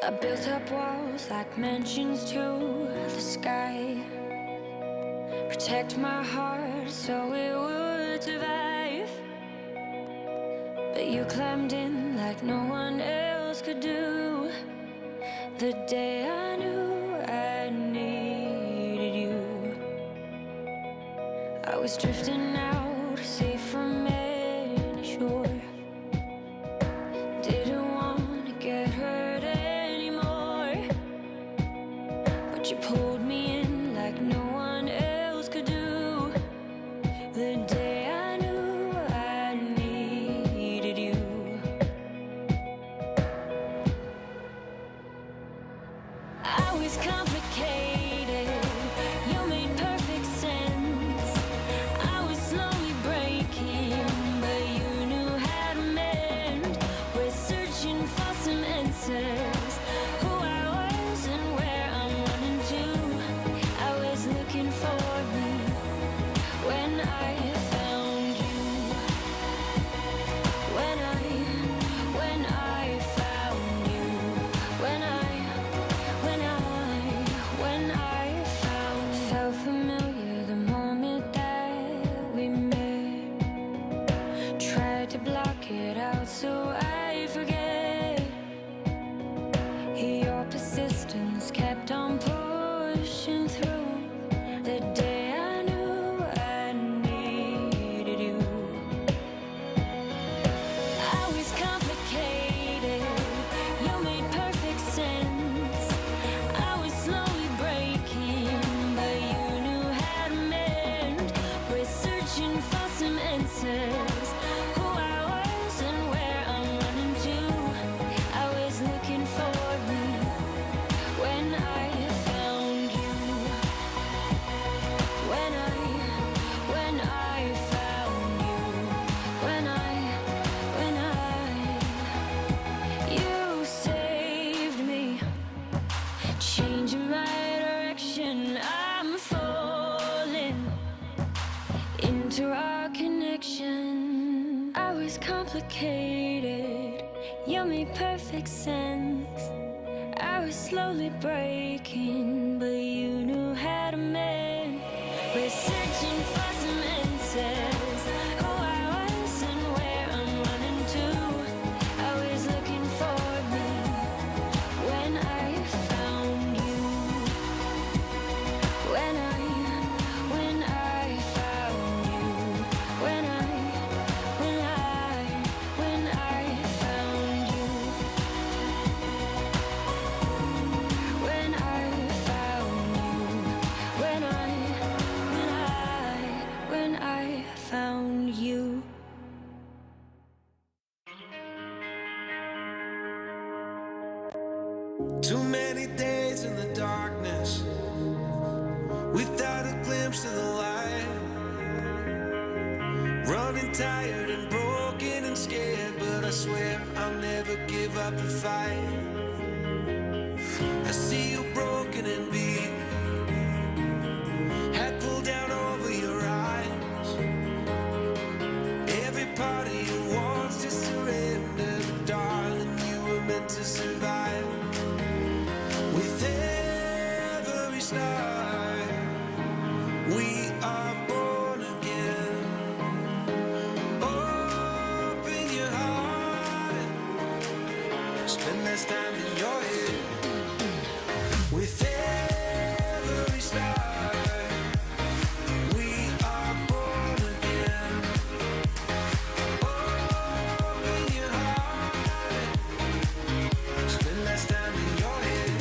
I built up walls like mansions to the sky, protect my heart so it would survive. But you climbed in like no one else could do. The day I knew I needed you, I was drifting out, safe from any shore. Didn't want to get hurt anymore, but you pulled me in like no one else could do. The day I knew I needed you. I was complicated, you made perfect sense. I was slowly breaking, but you knew how to mend. We're searching for some answers, who I was and where I'm running to. I was looking for me when I found you. When I found you. When I found. Felt familiar the moment that we met. Tried to block it out so I forget. Your persistence kept on pushing through. The day I knew I needed you. I was complicated, you made perfect sense. I was slowly breaking, but you knew how to mend. We're searching for some answers, who I was and where I'm running to. I was looking for me when I found you. When I found you. You saved me, changing my direction. I'm falling into our connection. I was complicated, you made perfect sense. I was slowly breaking, but you knew how to mend. We're searching for some answers, who I was and where I'm running to. I was looking for me when I found you. When I found you. When I found you. When I found you. When I found you. Too many days in the darkness without a glimpse of the light. Running tired and broken and scared, but I swear I'll never give up the fight. I see you broken and beat, head pulled down over your eyes. Every part of you wants to surrender, but darling, you were meant to survive. With every star, we are born again. Open your heart, spend less time in your head. With every star, we are born again. Open your heart, spend less time in your head.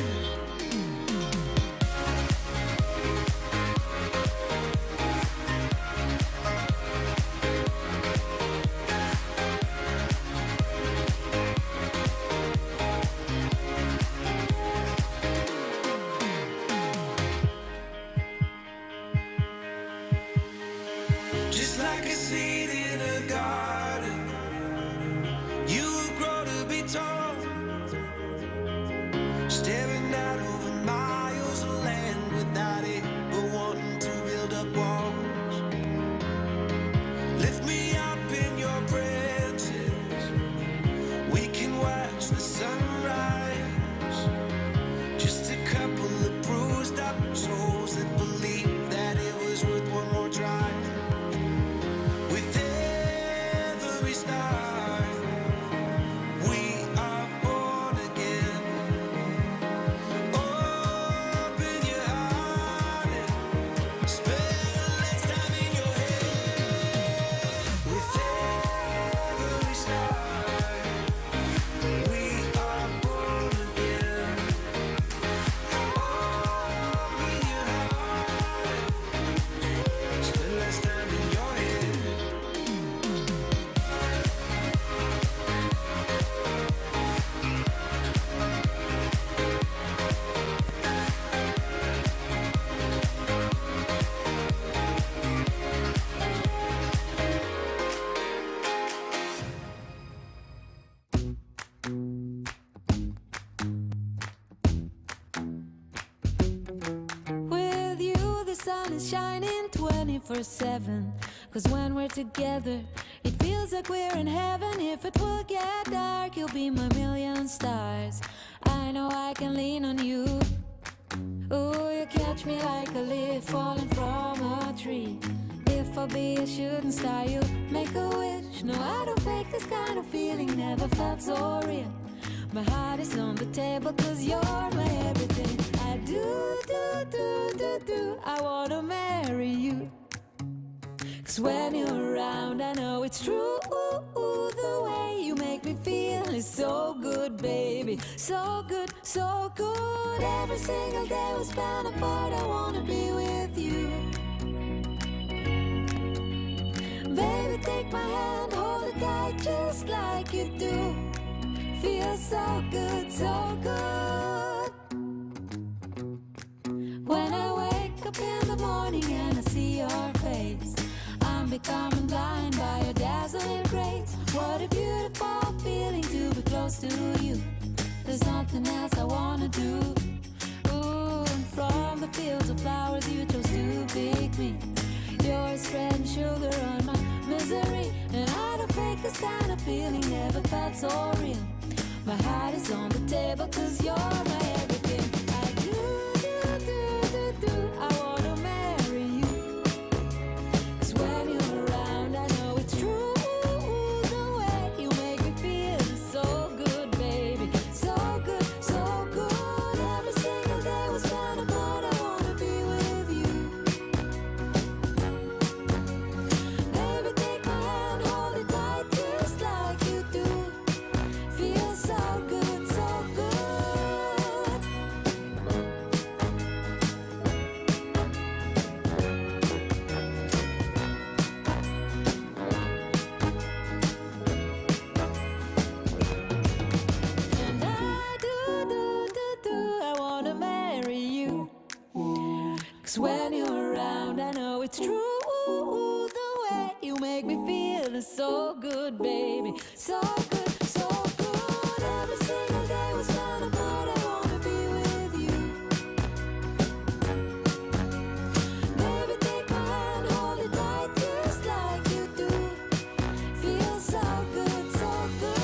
the sun is shining 24/7. 'Cause when we're together, it feels like we're in heaven. If it will get dark, you'll be my million stars. I know I can lean on you. Oh, you catch me like a leaf falling from a tree. If I'll be a shooting star, you make a wish. No, I don't fake this kind of feeling, never felt so real. My heart is on the table 'cause you're my everything. I do, I wanna marry you. 'Cause when you're around, I know it's true. The way you make me feel is so good, baby. So good, so good. Every single day we spend apart, I wanna be with you. Baby, take my hand, hold it tight just like you do. Feels so good, so good. When I wake up in the morning and I see your face, I'm becoming blind by your dazzling grace. What a beautiful feeling to be close to you. There's nothing else I wanna do. Ooh, and from the fields of flowers you chose to pick me. You're spreading sugar on my misery. And I don't fake this kind of feeling, never felt so real. My heart is on the table 'cause you're my everything. I do, I wanna marry you. 'Cause when you're around, I know it's true. The way you make me feel is so good, baby. So good, so good. Every single day we spend apart, I wanna be with you. Baby, take my hand, hold it tight just like you do. Feels so good, so good. And I do, I wanna marry you. 'Cause when you're around, I know it's true. The way you make me feel is so good, baby. So good, so good. Every single day we spend apart, I wanna be with you. Baby, take my hand, hold it tight just like you do. Feels so good, so good.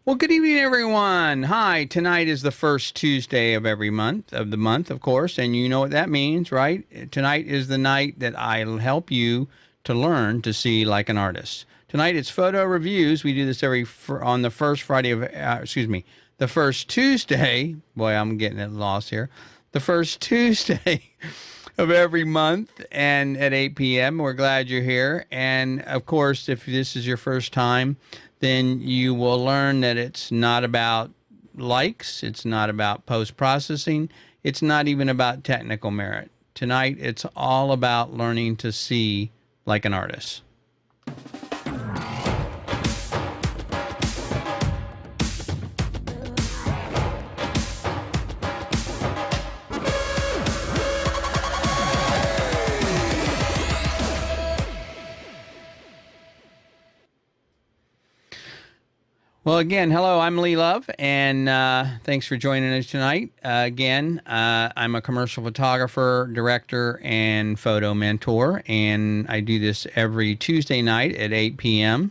Well, good evening, everyone. Hi, tonight is the first Tuesday of every month, of course, and you know what that means, right? Tonight is the night that I'll help you to learn to see like an artist. Tonight it's photo reviews. We do this on the first Friday of, the first Tuesday. Boy, I'm getting it lost here. The first Tuesday of every month and at 8 p.m. We're glad you're here. And, of course, if this is your first time, then you will learn that it's not about likes, it's not about post-processing, it's not even about technical merit. Tonight, it's all about learning to see like an artist. Well, again, hello, I'm Lee Love, and thanks for joining us tonight. Again, I'm a commercial photographer, director, and photo mentor, and I do this every Tuesday night at 8 p.m.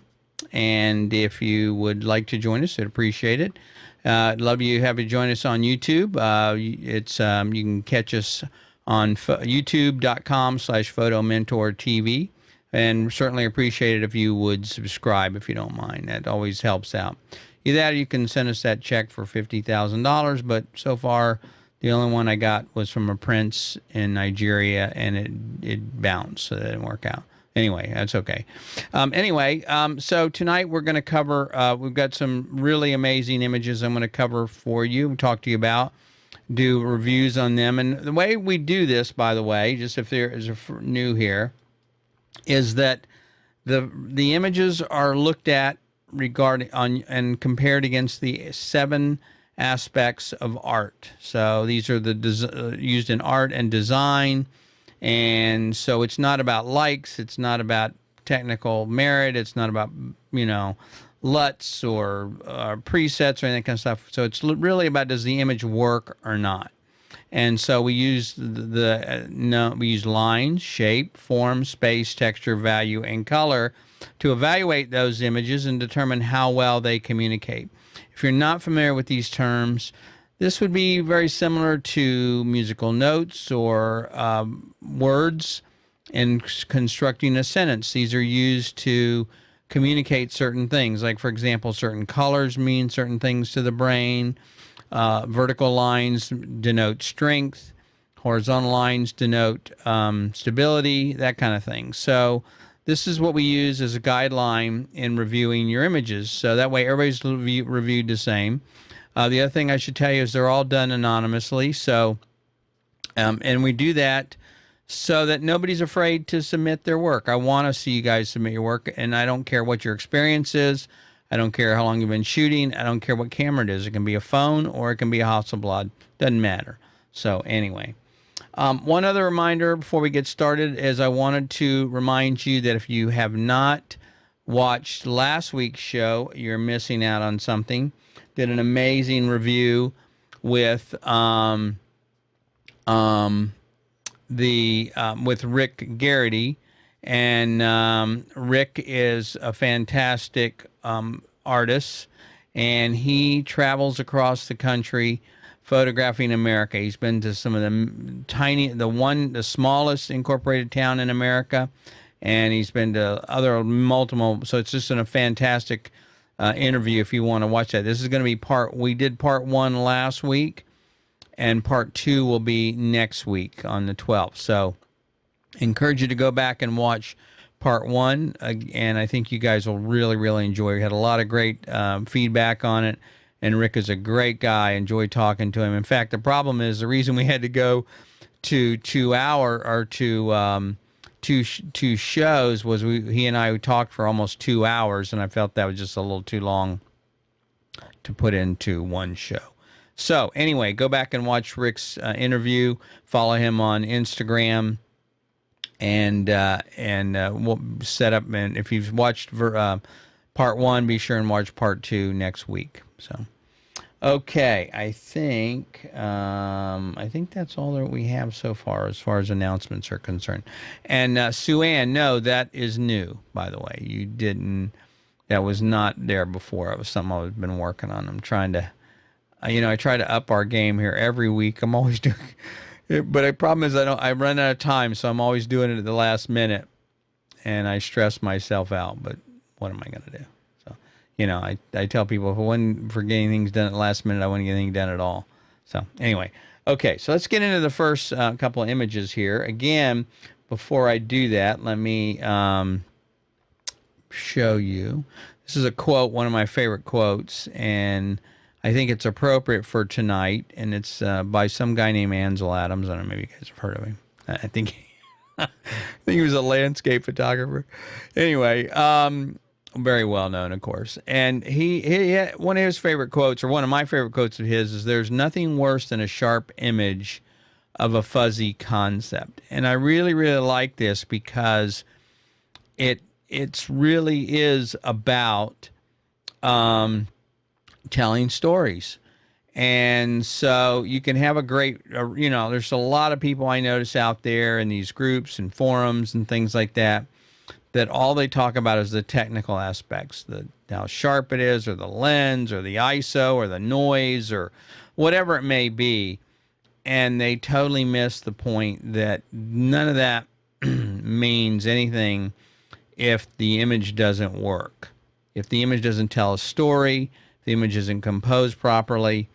And if you would like to join us, I'd appreciate it. I'd love you to have you join us on YouTube. You can catch us on youtube.com/photo mentor TV. And certainly appreciate it if you would subscribe, if you don't mind. That always helps out. Either that or you can send us that check for $50,000, but so far the only one I got was from a prince in Nigeria, and it bounced, so that didn't work out. Anyway, that's okay. So tonight we're going to cover, we've got some really amazing images I'm going to cover for you and talk to you about, do reviews on them. And the way we do this, by the way, just if there is a new here, is that the images are looked at regarding on and compared against the 7 aspects of art. So these are the used in art and design, and so it's not about likes, it's not about technical merit, it's not about LUTs or presets or any kind of stuff. So it's really about, does the image work or not? And so we use we use lines, shape, form, space, texture, value, and color to evaluate those images and determine how well they communicate. If you're not familiar with these terms, this would be very similar to musical notes or words in constructing a sentence. These are used to communicate certain things. Like, for example, certain colors mean certain things to the brain. Vertical lines denote strength. Horizontal lines denote stability, that kind of thing. So this is what we use as a guideline in reviewing your images. So that way everybody's reviewed the same. The other thing I should tell you is they're all done anonymously. So, and we do that so that nobody's afraid to submit their work. I want to see you guys submit your work, and I don't care what your experience is. I don't care how long you've been shooting. I don't care what camera it is. It can be a phone or it can be a Hasselblad. Doesn't matter. So anyway, one other reminder before we get started is I wanted to remind you that if you have not watched last week's show, you're missing out on something. Did an amazing review with Rick Garrity. And Rick is a fantastic artist, and he travels across the country photographing America. He's been to some of the smallest incorporated town in America, and he's been to other multiple. So it's just a fantastic interview if you want to watch that. This is going to be we did part 1 last week, and part 2 will be next week on the 12th. So encourage you to go back and watch part 1, and I think you guys will really, really enjoy it. We had a lot of great feedback on it, and Rick is a great guy. Enjoyed talking to him. In fact, the problem is the reason we had to go to 2 shows was he and I talked for almost 2 hours, and I felt that was just a little too long to put into one show. So anyway, go back and watch Rick's interview. Follow him on Instagram. And we'll set up, and if you've watched part 1, be sure and watch part 2 next week. So, okay, I think that's all that we have so far as announcements are concerned. And Sue Ann, no, that is new, by the way. That was not there before. It was something I've been working on. I'm trying to, I try to up our game here every week. I'm always doing. But the problem is I run out of time, so I'm always doing it at the last minute, and I stress myself out. But what am I going to do? So, I tell people if I wasn't for getting things done at the last minute, I wouldn't get anything done at all. So anyway, okay, so let's get into the first couple of images here. Again, before I do that, let me show you. This is a quote, one of my favorite quotes, and I think it's appropriate for tonight, and it's by some guy named Ansel Adams. I don't know, maybe you guys have heard of him. I think he was a landscape photographer. Anyway, very well known, of course. And he had one of his favorite quotes, or one of my favorite quotes of his, is "There's nothing worse than a sharp image of a fuzzy concept." And I really, really like this because it's really is about telling stories. And so you can have a great, there's a lot of people I notice out there in these groups and forums and things like that, that all they talk about is the technical aspects, how sharp it is, or the lens, or the ISO, or the noise, or whatever it may be. And they totally miss the point that none of that means anything if the image doesn't work. If the image doesn't tell a story, the image isn't composed properly.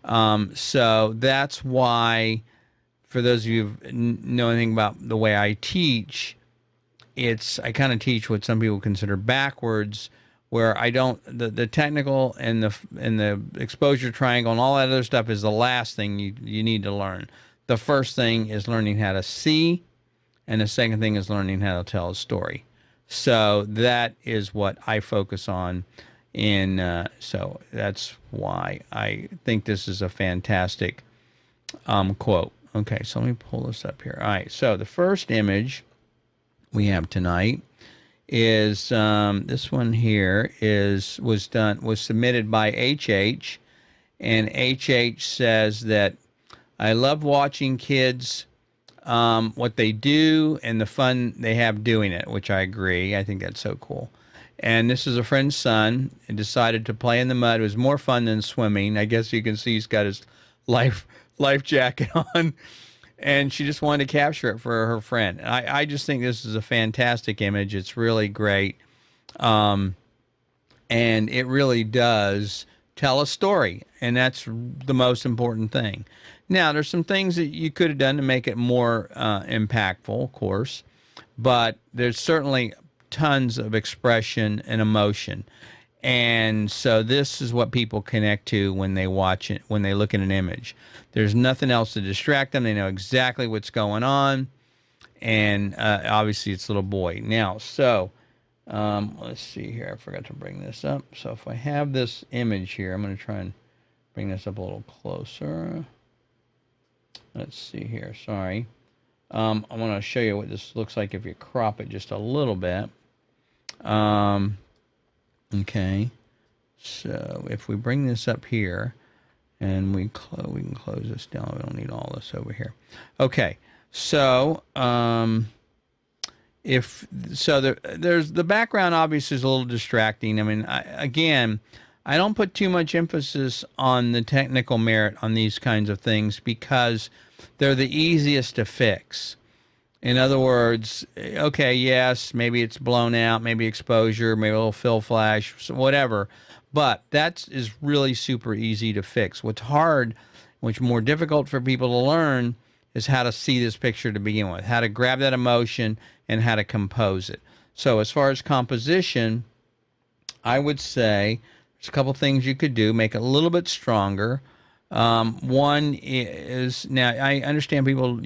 So that's why, for those of you who know anything about the way I teach, I kind of teach what some people consider backwards, where I don't, the technical and the exposure triangle and all that other stuff is the last thing you need to learn. The first thing is learning how to see, and the second thing is learning how to tell a story. So that is what I focus on. So that's why I think this is a fantastic quote. Okay, so let me pull this up here. All right, so the first image we have tonight is this one here was submitted by HH, and HH says that I love watching kids, what they do and the fun they have doing it, which I agree. I think that's so cool. And this is a friend's son, and decided to play in the mud. It was more fun than swimming. I guess you can see he's got his life jacket on. And she just wanted to capture it for her friend. And I just think this is a fantastic image. It's really great. And it really does tell a story. And that's the most important thing. Now, there's some things that you could have done to make it more impactful, of course. But there's certainly tons of expression and emotion. And so this is what people connect to when they watch it, when they look at an image. There's nothing else to distract them. They know exactly what's going on. And obviously it's little boy. Now, so let's see here. I forgot to bring this up. So if I have this image here, I'm going to try and bring this up a little closer. Let's see here. Sorry. I want to show you what this looks like if you crop it just a little bit. Okay. So if we bring this up here, and we can close this down. We don't need all this over here. Okay. So there's the background obviously is a little distracting. I mean, I don't put too much emphasis on the technical merit on these kinds of things because they're the easiest to fix. In other words, okay, yes, maybe it's blown out, maybe exposure, maybe a little fill flash, whatever. But that is really super easy to fix. What's hard, what's more difficult for people to learn, is how to see this picture to begin with, how to grab that emotion and how to compose it. So as far as composition, I would say there's a couple things you could do, make it a little bit stronger. One is, now I understand people,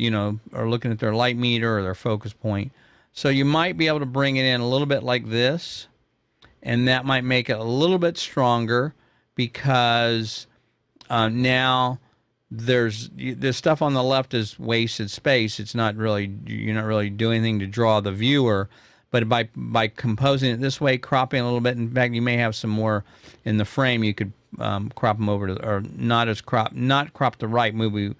are looking at their light meter or their focus point. So you might be able to bring it in a little bit like this, and that might make it a little bit stronger because now the stuff on the left is wasted space. It's not really, you're not really doing anything to draw the viewer. But by composing it this way, cropping a little bit, in fact, you may have some more in the frame. You could crop them over to, or not crop the right movie,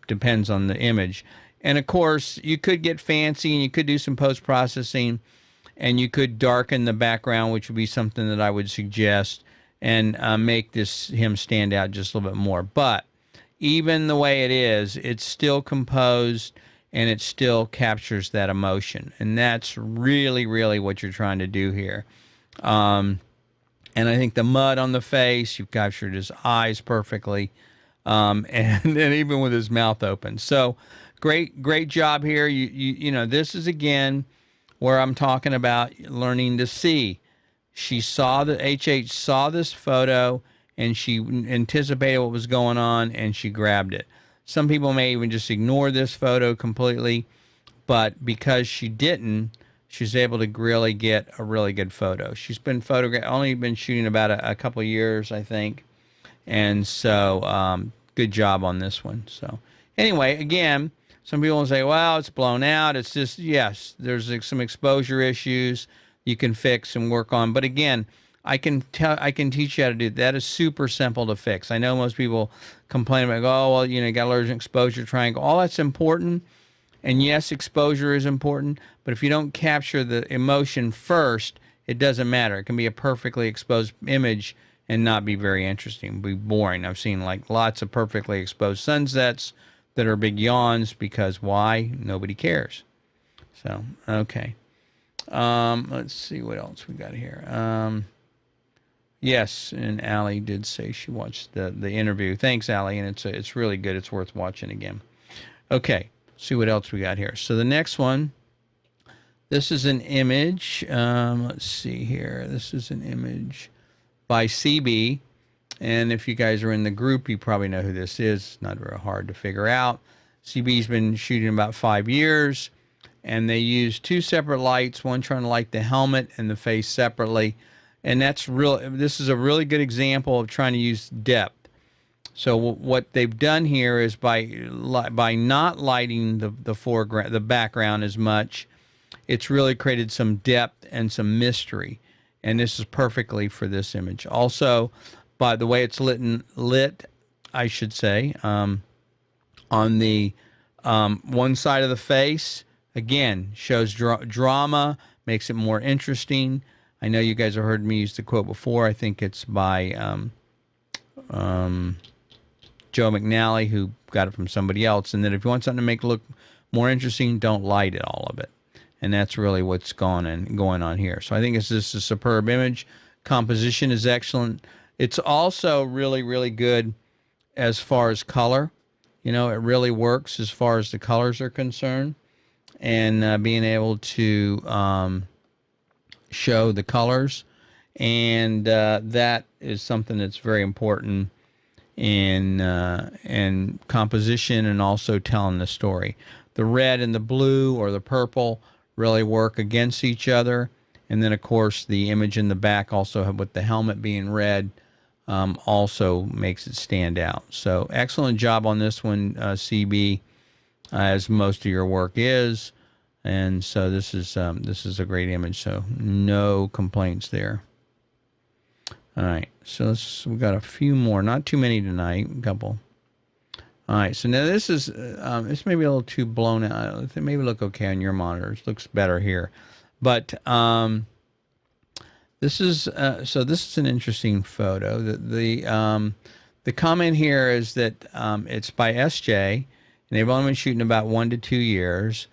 depends on the image. And of course, you could get fancy and you could do some post-processing and you could darken the background, which would be something that I would suggest, and make him stand out just a little bit more. But even the way it is, it's still composed and it still captures that emotion. And that's really, really what you're trying to do here. And I think the mud on the face, you've captured his eyes perfectly, and even with his mouth open. So great job here. You know, this is again where I'm talking about learning to see. HH saw this photo and she anticipated what was going on and she grabbed it. Some people may even just ignore this photo completely, but because she didn't, she's able to really get a really good photo. She's been only been shooting about a couple of years, I think. And so, good job on this one. So anyway, again, some people will say, well, it's blown out. It's just, yes, there's some exposure issues you can fix and work on. But again, I can teach you how to do that. That is super simple to fix. I know most people complain about, oh, well, you got allergic exposure triangle. All that's important. And yes, exposure is important, but if you don't capture the emotion first, it doesn't matter. It can be a perfectly exposed image and not be very interesting, be boring. I've seen like lots of perfectly exposed sunsets that are big yawns because why? Nobody cares. So, okay. Let's see what else we got here. Yes, and Allie did say she watched the interview. Thanks, Allie, and it's really good. It's worth watching again. Okay. See what else we got here. So the next one, this is an image. Let's see here. This is an image by CB. And if you guys are in the group, you probably know who this is. It's not very hard to figure out. CB's been shooting about 5 years. And they use two separate lights, one trying to light the helmet and the face separately. And this is a really good example of trying to use depth. So what they've done here is by not lighting the foreground, the background as much, it's really created some depth and some mystery, and this is perfectly for this image. Also, by the way it's lit, I should say, on the one side of the face, again shows drama, makes it more interesting. I know you guys have heard me use the quote before. I think it's by Joe McNally, who got it from somebody else, and that if you want something to make it look more interesting, don't light it, all of it. And that's really what's going on here. So I think it's just a superb image. Composition is excellent. It's also really, really good as far as color. It really works as far as the colors are concerned. And being able to show the colors. And that is something that's very important in composition and also telling the story. The red and the blue or the purple really work against each other. And then, of course, the image in the back also with the helmet being red also makes it stand out. So excellent job on this one, CB, as most of your work is. And so this is a great image. So no complaints there. All right, so we got a few more, not too many tonight, a couple. All right, so now this is this may be a little too blown out. It maybe look okay on your monitors. Looks better here, but this is an interesting photo. The comment here is that it's by SJ, and they've only been shooting about 1 to 2 years,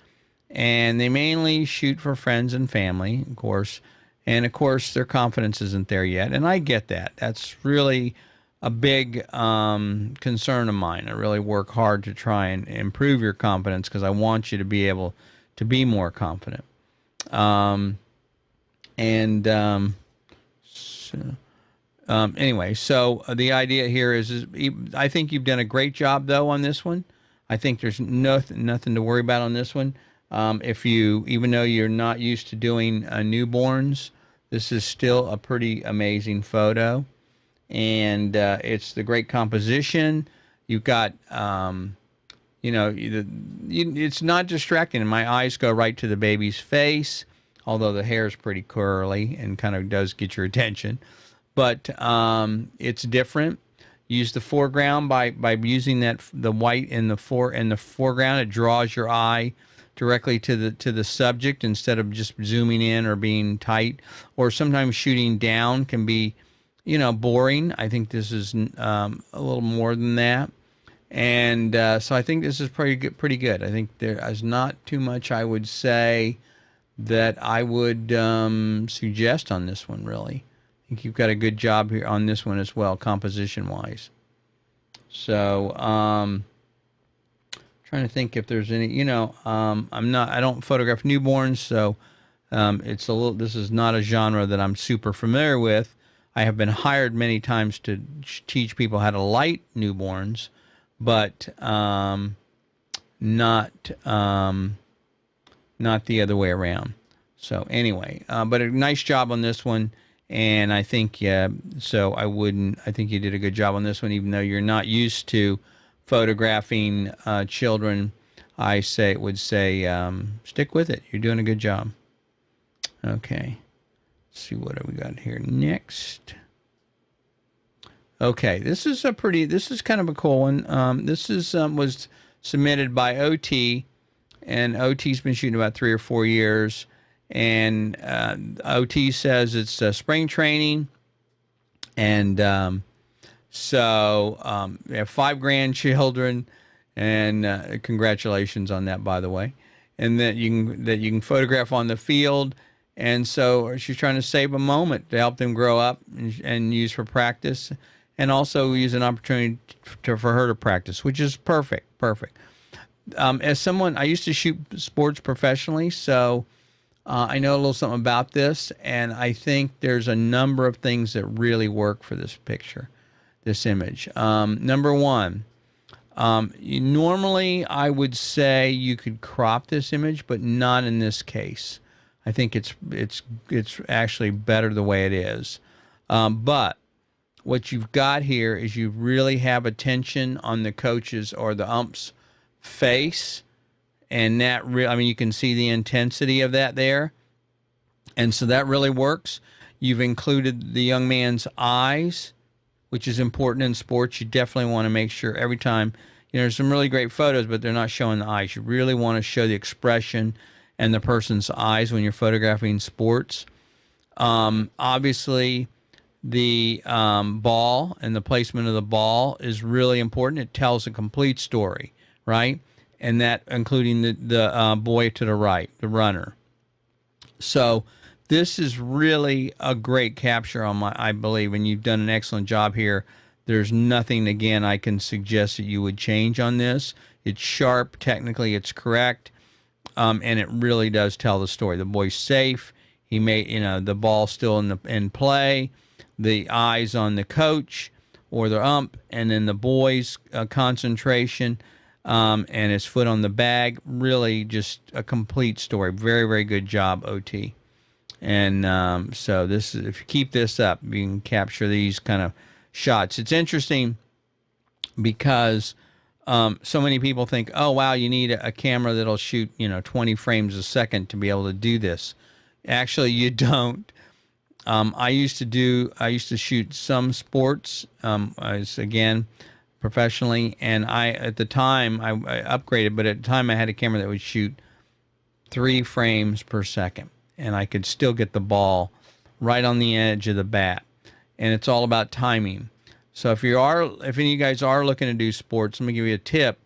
and they mainly shoot for friends and family, of course. And, of course, their confidence isn't there yet. And I get that. That's really a big concern of mine. I really work hard to try and improve your confidence because I want you to be able to be more confident. Anyway, so the idea here is I think you've done a great job, though, on this one. I think there's nothing to worry about on this one. Even though you're not used to doing newborns, this is still a pretty amazing photo, and it's the great composition. You've got, it's not distracting. My eyes go right to the baby's face, although the hair is pretty curly and kind of does get your attention, but it's different. Use the foreground by using the white in the foreground. It draws your eye directly to the subject instead of just zooming in or being tight, or sometimes shooting down can be, boring. I think this is a little more than that, and so I think this is pretty good. I think there is not too much I would say that I would suggest on this one. Really, I think you've got a good job here on this one as well, composition wise. So. Trying to think if there's any, I don't photograph newborns, so this is not a genre that I'm super familiar with. I have been hired many times to teach people how to light newborns, but not the other way around. So anyway, but a nice job on this one, and I think I think you did a good job on this one, even though you're not used to photographing children. I would say stick with it. You're doing a good job. Okay. Let's see what have we got here next. Okay, this is kind of a cool one. This is was submitted by OT, and OT's been shooting about 3 or 4 years, and OT says it's spring training, and they have 5 grandchildren, and congratulations on that, by the way, and that you can photograph on the field. And so she's trying to save a moment to help them grow up and use for practice, and also use an opportunity for her to practice, which is perfect. As someone, I used to shoot sports professionally, so I know a little something about this, and I think there's a number of things that really work for this picture, this image. Number one, normally I would say you could crop this image, but not in this case. I think it's actually better the way it is. But what you've got here is you really have attention on the coach's or the ump's face, and that you can see the intensity of that there, and so that really works. You've included the young man's eyes, which is important in sports. You definitely want to make sure every time, there's some really great photos, but they're not showing the eyes. You really want to show the expression and the person's eyes when you're photographing sports. Obviously, the ball and the placement of the ball is really important. It tells a complete story, right? And that including the boy to the right, the runner. So this is really a great capture I believe, and you've done an excellent job here. There's nothing, again, I can suggest that you would change on this. It's sharp. Technically, it's correct. And it really does tell the story. The boy's safe. He made, the ball still in play. The eyes on the coach or the ump, and then the boy's concentration, and his foot on the bag. Really, just a complete story. Very, very good job, OT. And so this is, if you keep this up, you can capture these kind of shots. It's interesting because so many people think, oh, wow, you need a camera that'll shoot, 20 frames a second to be able to do this. Actually, you don't. I used to shoot some sports, again, professionally, and at the time, I upgraded, but at the time I had a camera that would shoot 3 frames per second, and I could still get the ball right on the edge of the bat, and it's all about timing. So if any of you guys are looking to do sports, let me give you a tip,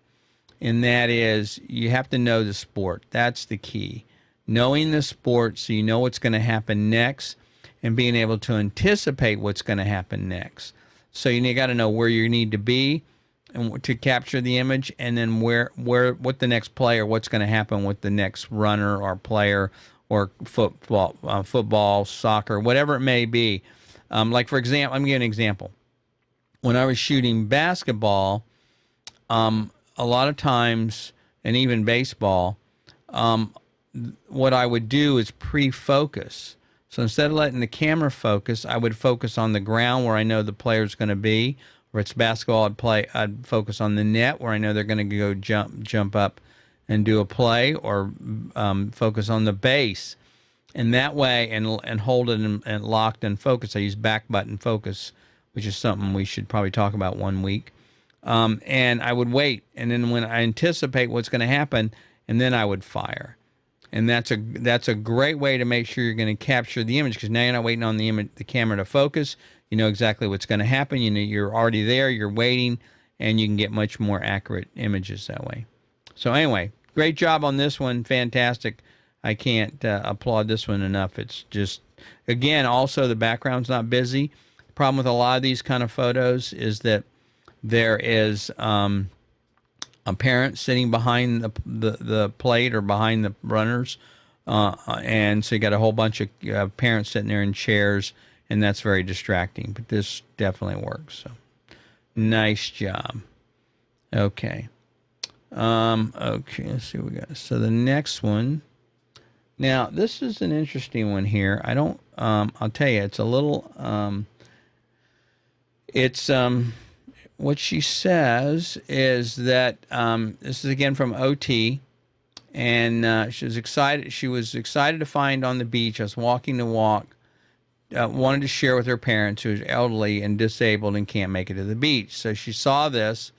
and that is you have to know the sport. That's the key. Knowing the sport so you know what's going to happen next, and being able to anticipate what's going to happen next. So you got to know where you need to be and to capture the image, and then what the next play or what's going to happen with the next runner or player or football, soccer, whatever it may be. Like, for example, I'm going to give you an example. When I was shooting basketball, a lot of times, and even baseball, what I would do is pre-focus. So instead of letting the camera focus, I would focus on the ground where I know the player's going to be. Or it's basketball, I'd focus on the net where I know they're going to go jump up and do a play, or focus on the base. And that way, and hold it and locked and focus. I use back button focus, which is something we should probably talk about one week. And I would wait, and then when I anticipate what's going to happen, and then I would fire. And that's a great way to make sure you're going to capture the image, because now you're not waiting on the camera to focus. You know exactly what's going to happen. You know you're already there. You're waiting, and you can get much more accurate images that way. So anyway, great job on this one. Fantastic. I can't applaud this one enough. It's just, again, also the background's not busy. The problem with a lot of these kind of photos is that there is a parent sitting behind the plate or behind the runners, and so you got a whole bunch of parents sitting there in chairs, and that's very distracting. But this definitely works. So nice job. Okay. Okay, let's see what we got. So the next one. Now, this is an interesting one here. I'll tell you, it's a little, what she says is that, this is again from OT, and she was excited to find on the beach. I was walking the walk wanted to share with her parents who's elderly and disabled and can't make it to the beach. So she saw this.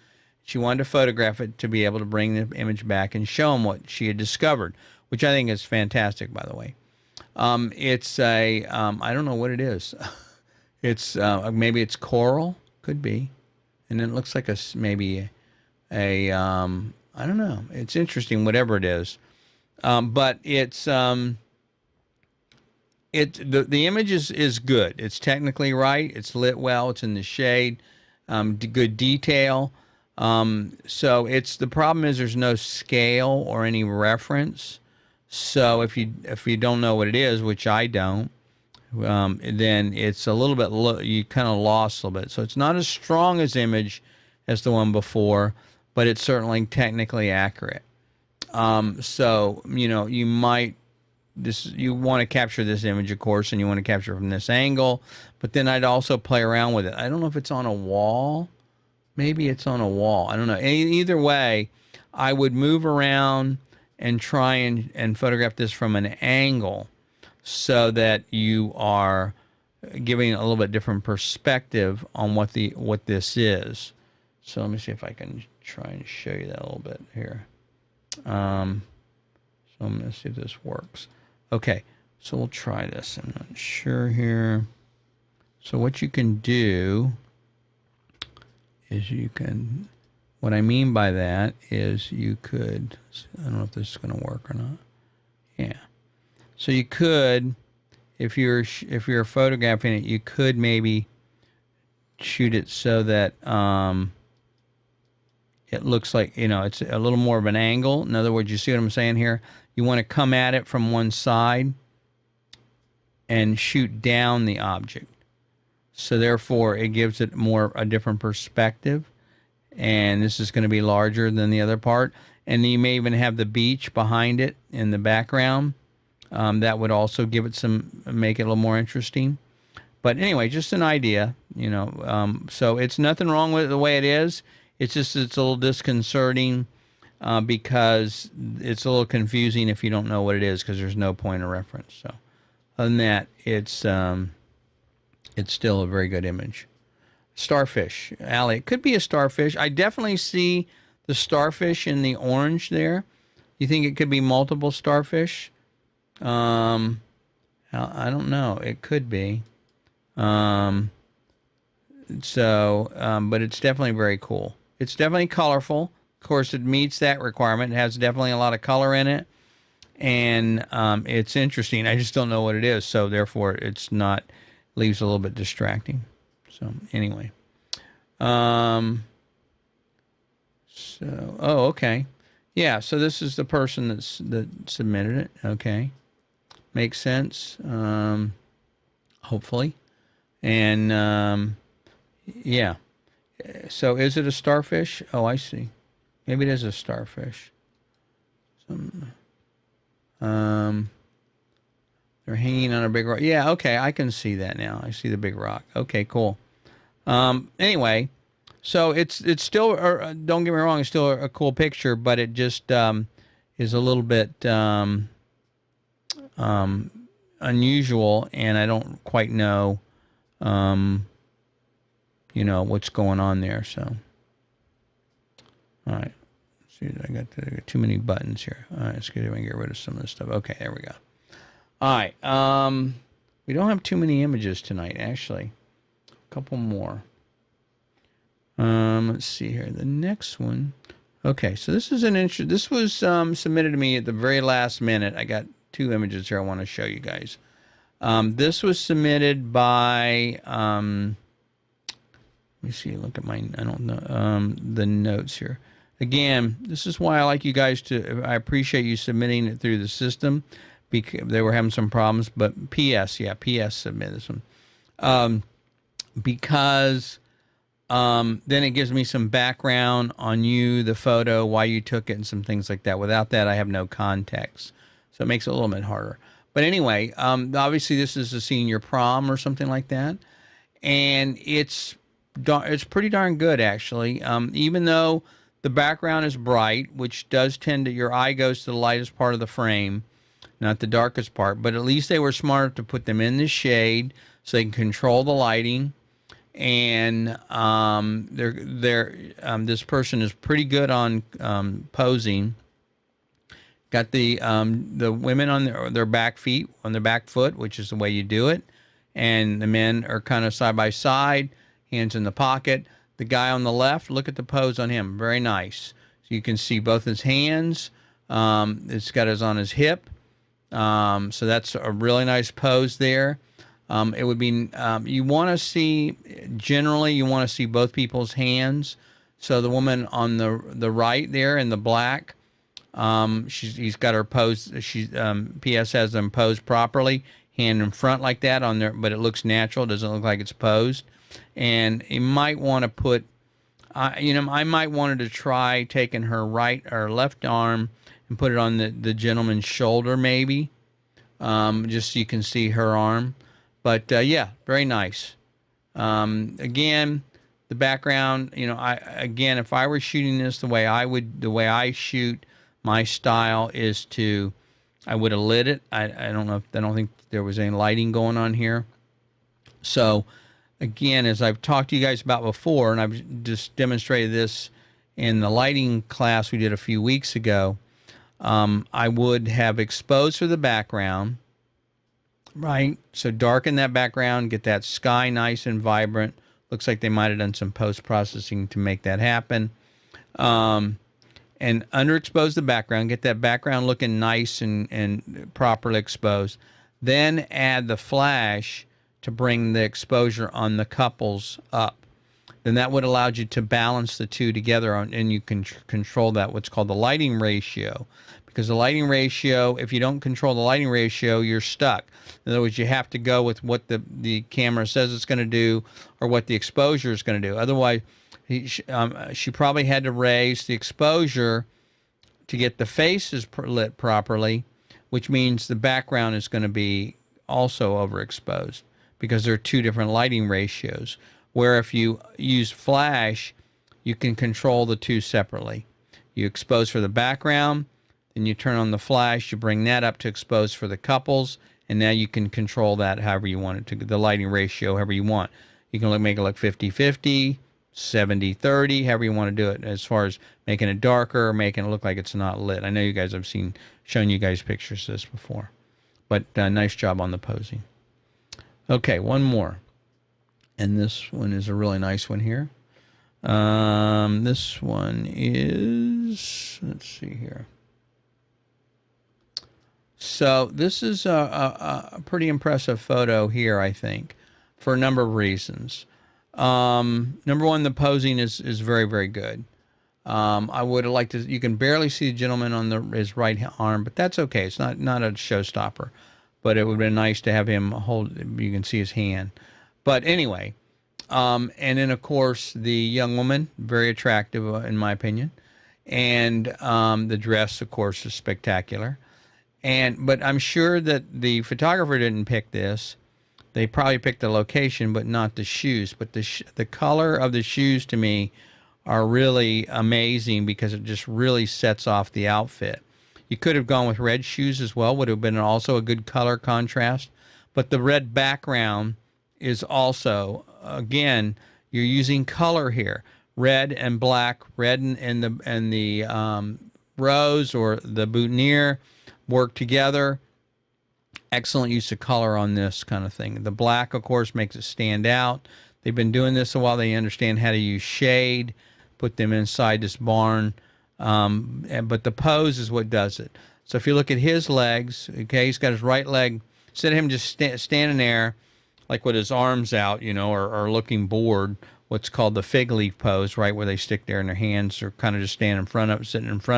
She wanted to photograph it to be able to bring the image back and show them what she had discovered, which I think is fantastic, by the way. It's a, I don't know what it is. It's, maybe it's coral, could be. And it looks like maybe a, I don't know. It's interesting, whatever it is. But it's, the image is good. It's technically right. It's lit well. It's in the shade. Good detail. So the problem is there's no scale or any reference. So if you don't know what it is, which I don't, then it's a little bit, you kind of lost a little bit. So it's not as strong as image as the one before, but it's certainly technically accurate. So, you might, you want to capture this image, of course, and you want to capture it from this angle, but then I'd also play around with it. I don't know if it's on a wall. Maybe it's on a wall. I don't know. Either way, I would move around and try and photograph this from an angle so that you are giving a little bit different perspective on what this is. So let me see if I can try and show you that a little bit here. So I'm going to see if this works. Okay, so we'll try this. I'm not sure here. So what you can do is what I mean by that is you could, I don't know if this is going to work or not. Yeah. So you could, if you're photographing it, you could maybe shoot it so that it looks like, it's a little more of an angle. In other words, you see what I'm saying here? You want to come at it from one side and shoot down the object. So therefore, it gives it a different perspective. And this is going to be larger than the other part. And you may even have the beach behind it in the background. That would also give it make it a little more interesting. But anyway, just an idea, so it's nothing wrong with the way it is. It's just, it's a little disconcerting because it's a little confusing if you don't know what it is because there's no point of reference. So other than that, it's still a very good image. Starfish, Allie. It could be a starfish. I definitely see the starfish in the orange there. You think it could be multiple starfish? I don't know. It could be. But it's definitely very cool. It's definitely colorful. Of course, it meets that requirement. It has definitely a lot of color in it. And it's interesting. I just don't know what it is. So therefore, it's not, leaves a little bit distracting. So anyway. Okay. Yeah, so this is the person that submitted it. Okay. Makes sense. Hopefully. And yeah. So is it a starfish? Oh, I see. Maybe it is a starfish. They're hanging on a big rock. Yeah, okay, I can see that now. I see the big rock. Okay, cool. Anyway, so it's still, don't get me wrong, it's still a cool picture, but it just is a little bit unusual, and I don't quite know, what's going on there. So, all right. See, I got too many buttons here. All right, let's get rid of some of this stuff. Okay, there we go. All right. We don't have too many images tonight, actually. A couple more. Let's see here. The next one. Okay, so this is this was submitted to me at the very last minute. I got two images here I want to show you guys. This was submitted by let me see, look at I don't know the notes here. Again, this is why I like you guys I appreciate you submitting it through the system, because they were having some problems, but PS submit this one. Because then it gives me some background on you, the photo, why you took it, and some things like that. Without that, I have no context. So it makes it a little bit harder. But anyway, obviously this is a senior prom or something like that. And it's pretty darn good, actually. Even though the background is bright, which does tend to, your eye goes to the lightest part of the frame, not the darkest part, but at least they were smart to put them in the shade so they can control the lighting. And this person is pretty good on posing. Got the women on their back feet, on their back foot, which is the way you do it, and the men are kind of side by side, hands in the pocket. The guy on the left, look at the pose on him, very nice. So you can see both his hands. It's got his on his hip, so that's a really nice pose there. It would be you want to see, generally you want to see both people's hands. So the woman on the right there in the black. He's got her pose. P.S. has them posed properly, hand in front like that on there, but it looks natural. It doesn't look like it's posed. And you might want to put, I might wanted to try taking her right or left arm and put it on the gentleman's shoulder, maybe, just so you can see her arm. But yeah, very nice. Again, the background. If I were shooting this the way I shoot. My style is I would have lit it. I don't think there was any lighting going on here. So again, as I've talked to you guys about before, and I've just demonstrated this in the lighting class we did a few weeks ago, I would have exposed for the background, right? So darken that background, get that sky nice and vibrant. Looks like they might have done some post-processing to make that happen. And underexpose the background, get that background looking nice and properly exposed. Then add the flash to bring the exposure on the couples up. Then that would allow you to balance the two together, and you can control that, what's called the lighting ratio. Because the lighting ratio, if you don't control the lighting ratio, you're stuck. In other words, you have to go with what the camera says it's going to do or what the exposure is going to do. Otherwise, she probably had to raise the exposure to get the faces lit properly, which means the background is going to be also overexposed because there are two different lighting ratios. Where if you use flash, you can control the two separately. You expose for the background, then you turn on the flash, you bring that up to expose for the couples, and now you can control that however you want it to, the lighting ratio however you want. You can make it look 50-50, 70-30, however you want to do it, as far as making it darker or making it look like it's not lit. I know you guys have shown you guys pictures of this before, but nice job on the posing. Okay, one more, and this one is a really nice one here. This one is, let's see here. So this is a pretty impressive photo here, I think, for a number of reasons. Number one, the posing is very, very good. I would have liked to, you can barely see the gentleman on his right arm, but that's okay. It's not a showstopper, but it would have been nice to have him hold, you can see his hand. But anyway, and then of course the young woman, very attractive in my opinion. And the dress, of course, is spectacular. But I'm sure that the photographer didn't pick this. They probably picked the location, but not the shoes. But the color of the shoes to me are really amazing because it just really sets off the outfit. You could have gone with red shoes as well, would have been also a good color contrast. But the red background is also, again, you're using color here. Red and black, red and the rose or the boutonniere work together. Excellent use of color on this kind of thing. The black, of course, makes it stand out. They've been doing this a while. They understand how to use shade, put them inside this barn. But the pose is what does it. So if you look at his legs, okay, he's got his right leg, instead of him just standing there like with his arms out, or looking bored, what's called the fig leaf pose, right, where they stick there and their hands are kind of just sitting in front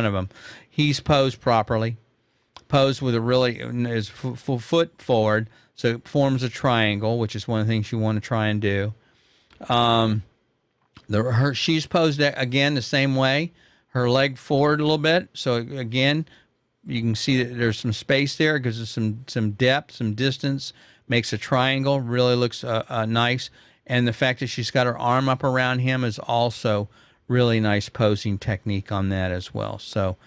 of him. He's posed properly. Posed with his foot forward, so it forms a triangle, which is one of the things you want to try and do. She's posed again the same way, her leg forward a little bit. So again, you can see that there's some space there, gives us some depth, some distance, makes a triangle, really looks nice. And the fact that she's got her arm up around him is also really nice posing technique on that as well. So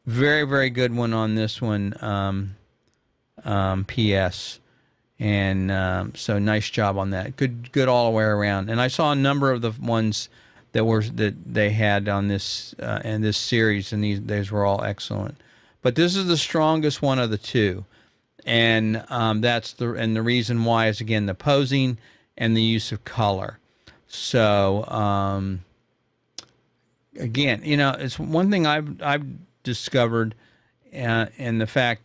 very, very good one on this one, P.S. And so nice job on that. Good all the way around. And I saw a number of the ones that they had on this in this series, and these were all excellent. But this is the strongest one of the two, and the reason why is, again, the posing and the use of color. So again, it's one thing I've discovered, and the fact,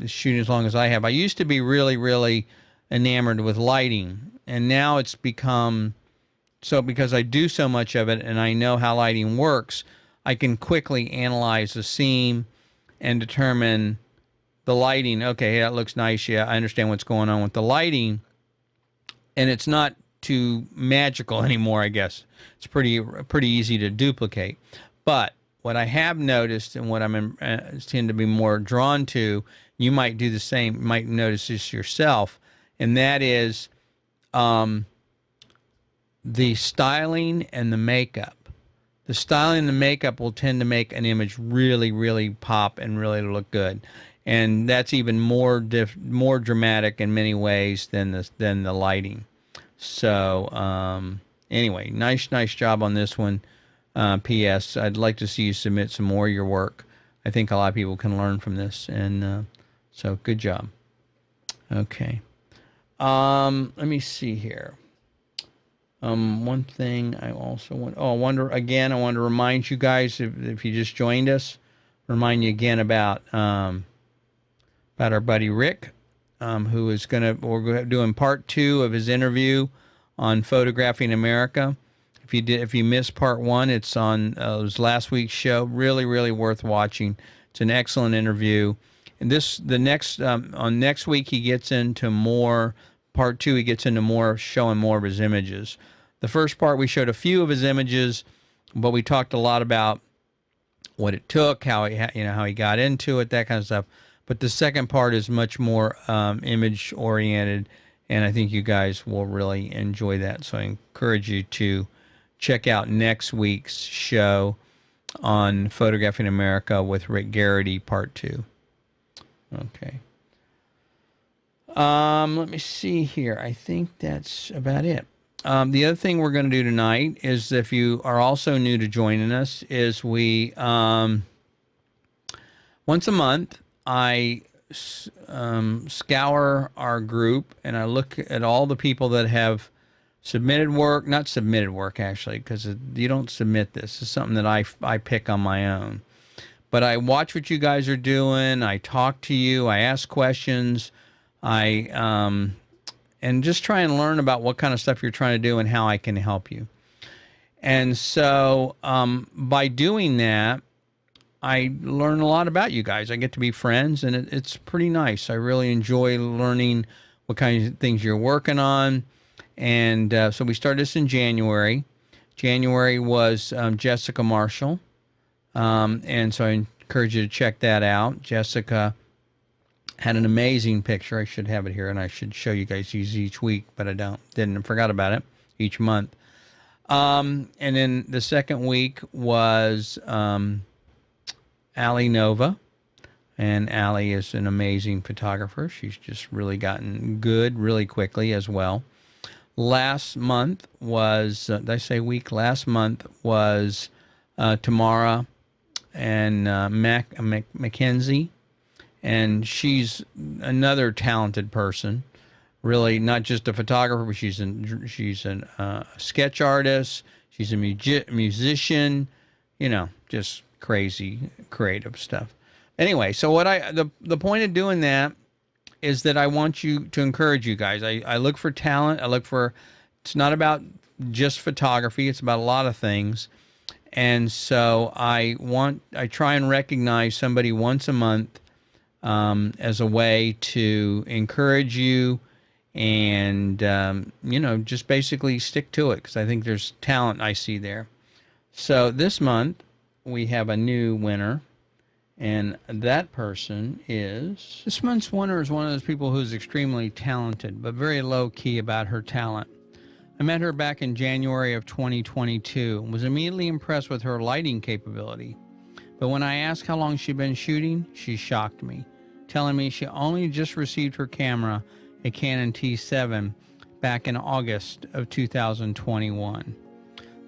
shooting as long as I have, I used to be really, really enamored with lighting, and now it's become so, because I do so much of it and I know how lighting works, I can quickly analyze a scene and determine the lighting. Okay, that looks nice. Yeah, I understand what's going on with the lighting, and it's not too magical anymore, I guess. It's pretty easy to duplicate. But what I have noticed, and what I'm tend to be more drawn to, you might do the same, you might notice this yourself, and that is the styling and the makeup. The styling and the makeup will tend to make an image really, really pop and really look good. And that's even more dramatic in many ways than the lighting. So anyway, nice job on this one. P.S. I'd like to see you submit some more of your work. I think a lot of people can learn from this, and so good job. Okay. Let me see here. One thing I also want to remind you guys, if you just joined us, remind you again about our buddy Rick, who is we're doing part 2 of his interview on photographing America. If you missed part 1, it's on it was last week's show. Really, really worth watching. It's an excellent interview. And next week he gets into more. Part 2, he gets into more, showing more of his images. The first part, we showed a few of his images, but we talked a lot about what it took, how he got into it, that kind of stuff. But the second part is much more image oriented, and I think you guys will really enjoy that. So I encourage you to check out next week's show on Photographing America with Rick Garrity, part 2. Okay. Let me see here. I think that's about it. The other thing we're going to do tonight is, if you are also new to joining us, is we once a month I scour our group and I look at all the people that have not submitted work actually, because you don't submit this. It's something that I pick on my own. But I watch what you guys are doing. I talk to you. I ask questions. And just try and learn about what kind of stuff you're trying to do and how I can help you. And so by doing that, I learn a lot about you guys. I get to be friends, and it's pretty nice. I really enjoy learning what kinds of things you're working on. And so we started this in January. January was Jessica Marshall. And so I encourage you to check that out. Jessica had an amazing picture. I should have it here, and I should show you guys these each week, but I forgot about it, each month. And then the second week was Allie Nova, and Allie is an amazing photographer. She's just really gotten good really quickly as well. Last month was, did I say week? Last month was Tamara and Mackenzie. And she's another talented person, really, not just a photographer, but she's a sketch artist. She's a musician, just crazy creative stuff. Anyway, so the point of doing that is that I want to encourage you guys. I look for talent. It's not about just photography. It's about a lot of things. And so I try and recognize somebody once a month as a way to encourage you and, just basically stick to it, because I think there's talent I see there. So this month we have a new winner, and that person is... This month's winner is one of those people who's extremely talented, but very low-key about her talent. I met her back in January of 2022 and was immediately impressed with her lighting capability. But when I asked how long she'd been shooting, she shocked me, telling me she only just received her camera a Canon T7 back in August of 2021.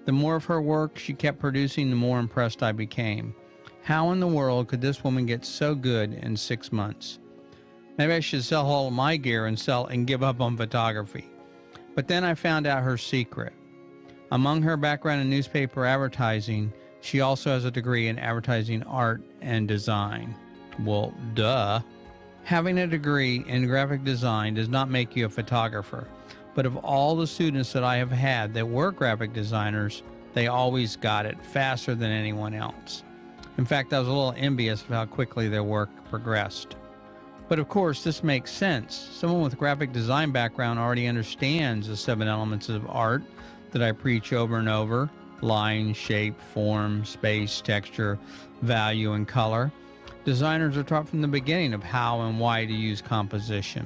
The more of her work she kept producing, the more impressed I became. How in the world could this woman get so good in 6 months? Maybe I should sell all of my gear and give up on photography. But then I found out her secret. Among her background in newspaper advertising, she also has a degree in advertising art and design. Well, duh. Having a degree in graphic design does not make you a photographer. But of all the students that I have had that were graphic designers, they always got it faster than anyone else. In fact, I was a little envious of how quickly their work progressed. But of course, this makes sense. Someone with a graphic design background already understands the 7 elements of art that I preach over and over: line, shape, form, space, texture, value, and color. Designers are taught from the beginning of how and why to use composition.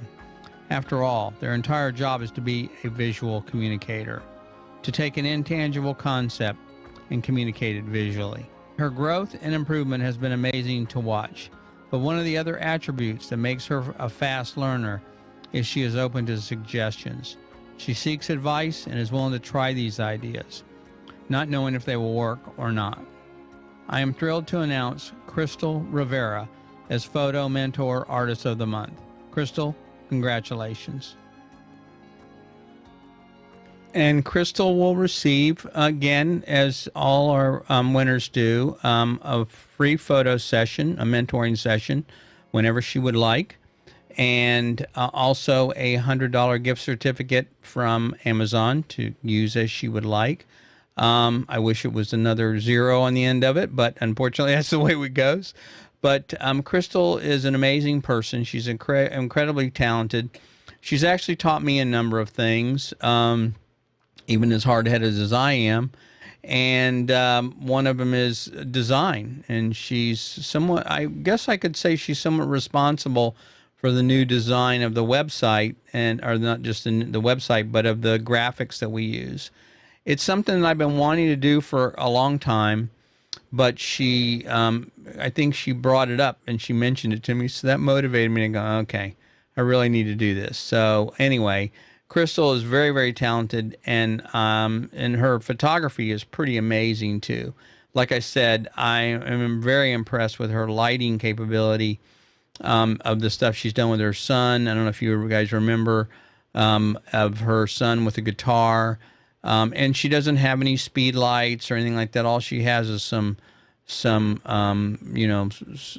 After all, their entire job is to be a visual communicator, to take an intangible concept and communicate it visually. Her growth and improvement has been amazing to watch, but one of the other attributes that makes her a fast learner is she is open to suggestions. She seeks advice and is willing to try these ideas, not knowing if they will work or not. I am thrilled to announce Crystal Rivera as Photo Mentor Artist of the Month. Crystal, congratulations. And Crystal will receive, again, as all our winners do, a free photo session, a mentoring session, whenever she would like, and also a $100 gift certificate from Amazon to use as she would like. I wish it was another 0 on the end of it, but unfortunately that's the way it goes. But Crystal is an amazing person. She's incredibly talented. She's actually taught me a number of things, even as hard-headed as I am. And one of them is design. And she's somewhat, I guess I could say she's somewhat responsible for the new design of the website, or not just the website, but of the graphics that we use. It's something that I've been wanting to do for a long time, but she, I think she brought it up and she mentioned it to me, so that motivated me to go, okay, I really need to do this. So anyway, Crystal is very, very talented, and her photography is pretty amazing too. Like I said, I am very impressed with her lighting capability of the stuff she's done with her son. I don't know if you guys remember of her son with a guitar. And she doesn't have any speed lights or anything like that. All she has is some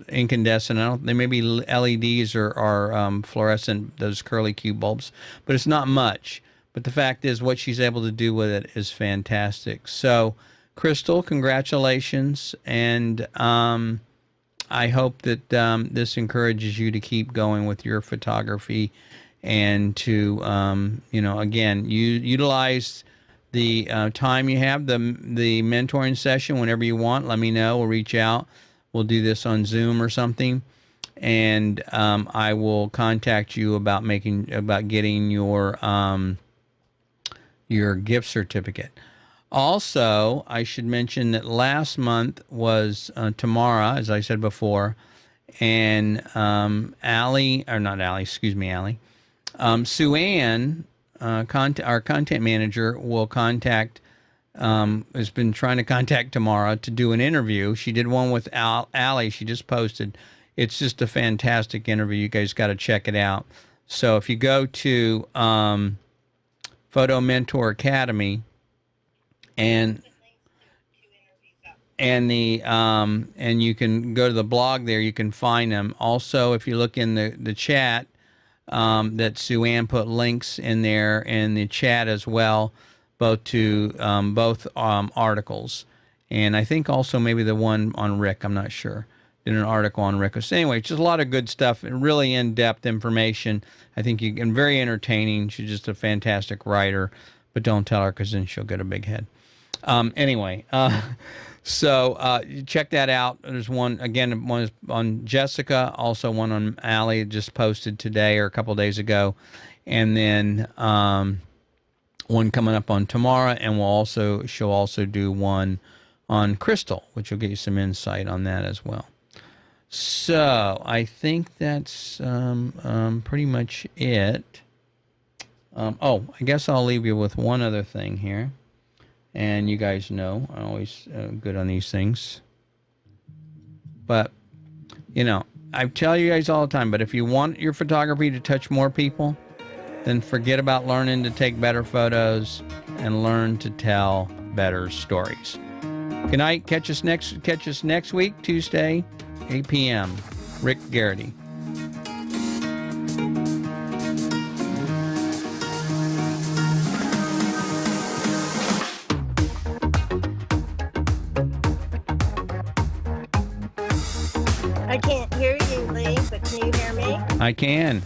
incandescent. They may be LEDs or fluorescent, those curly Q bulbs, but it's not much. But the fact is, what she's able to do with it is fantastic. So, Crystal, congratulations, and I hope that this encourages you to keep going with your photography and to, again, utilize the time you have, the mentoring session whenever you want. Let me know. We'll reach out. We'll do this on Zoom or something, and I will contact you about getting your gift certificate. Also, I should mention that last month was Tamara, as I said before, and Sue Ann, our content manager, will has been trying to contact Tamara to do an interview. She did one with Allie. She just posted. It's just a fantastic interview. You guys got to check it out. So if you go to Photo Mentor Academy and you can go to the blog there, you can find them. Also, if you look in the chat, that Sue Ann put links in there in the chat as well, both to both articles, and I think also maybe the one on Rick. I'm not sure. Did an article on Rick. So anyway, just a lot of good stuff and really in-depth information. I think and very entertaining. She's just a fantastic writer, but don't tell her because then she'll get a big head. So check that out. There's one is on Jessica, also one on Allie, just posted today or a couple days ago, and then one coming up on Tamara, and she'll also do one on Crystal, which will get you some insight on that as well. So I think that's pretty much it. I guess I'll leave you with one other thing here. And you guys know I'm always good on these things. But, I tell you guys all the time, but if you want your photography to touch more people, then forget about learning to take better photos and learn to tell better stories. Good night. Catch us next week, Tuesday, 8 p.m. Rick Garrity. I can't hear you, Lee, but can you hear me? I can.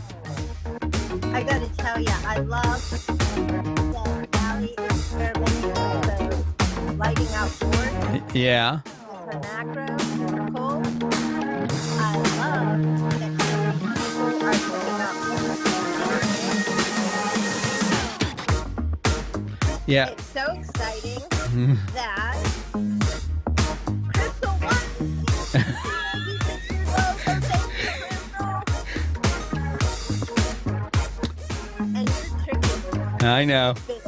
I gotta tell you, I love that Allie is experimenting with the lighting outdoors. Yeah. With her macro, Nicole. I love that people are putting up. Yeah. It's so exciting that Crystal won. I know. But